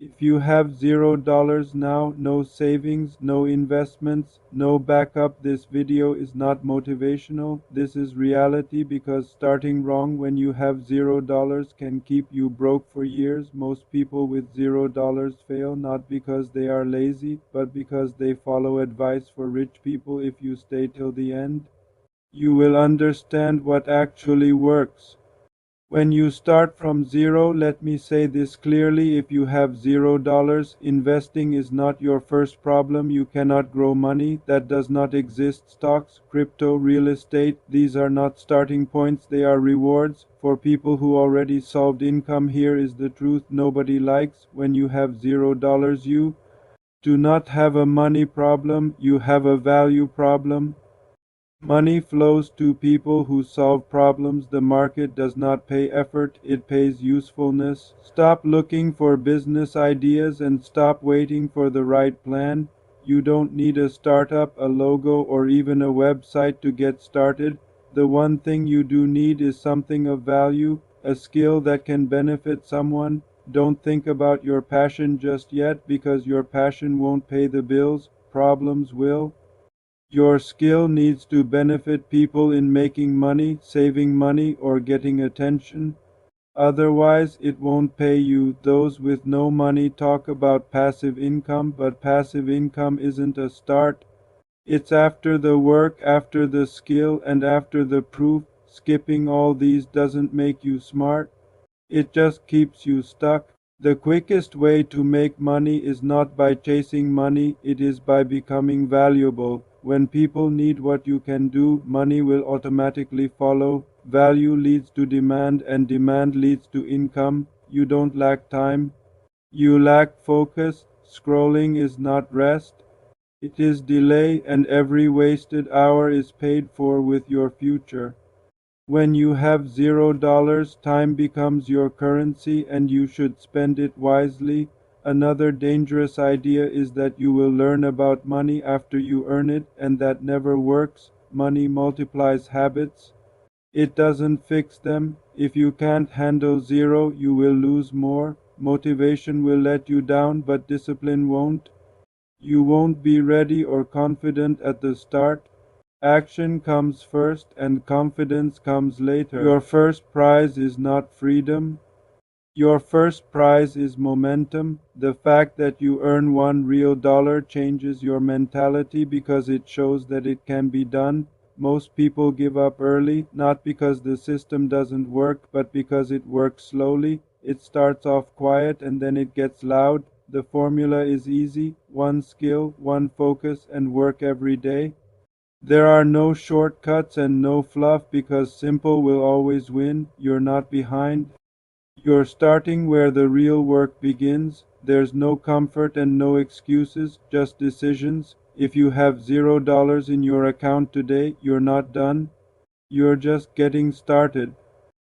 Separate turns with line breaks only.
If you have $0 now, no savings, no investments, no backup, this video is not motivational. This is reality because starting wrong when you have $0 can keep you broke for years. Most people with $0 fail not because they are lazy, but because they follow advice for rich people. If you stay till the end, you will understand what actually works. When you start from zero, let me say this clearly, if you have $0, investing is not your first problem. You cannot grow money. That does not exist. Stocks, crypto, real estate, these are not starting points, they are rewards. For people who already solved income, here is the truth nobody likes. When you have $0, you do not have a money problem, you have a value problem. Money flows to people who solve problems. The market does not pay effort, it pays usefulness. Stop looking for business ideas and stop waiting for the right plan. You don't need a startup, a logo, or even a website to get started. The one thing you do need is something of value, a skill that can benefit someone. Don't think about your passion just yet because your passion won't pay the bills, problems will. Your skill needs to benefit people in making money, saving money, or getting attention. Otherwise, it won't pay you. Those with no money talk about passive income, but passive income isn't a start. It's after the work, after the skill, and after the proof. Skipping all these doesn't make you smart. It just keeps you stuck. The quickest way to make money is not by chasing money, it is by becoming valuable. When people need what you can do, money will automatically follow. Value leads to demand, and demand leads to income. You don't lack time, you lack focus. Scrolling is not rest, it is delay, and every wasted hour is paid for with your future. When you have $0, time becomes your currency and you should spend it wisely. Another dangerous idea is that you will learn about money after you earn it, and that never works. Money multiplies habits, it doesn't fix them. If you can't handle zero, you will lose more. Motivation will let you down, but discipline won't. You won't be ready or confident at the start. Action comes first and confidence comes later. Your first prize is not freedom. Your first prize is momentum. The fact that you earn $1 real changes your mentality because it shows that it can be done. Most people give up early, not because the system doesn't work, but because it works slowly. It starts off quiet and then it gets loud. The formula is easy: one skill, one focus, and work every day. There are no shortcuts and no fluff because simple will always win. You're not behind. You're starting where the real work begins. There's no comfort and no excuses, just decisions. If you have $0 in your account today, you're not done. You're just getting started.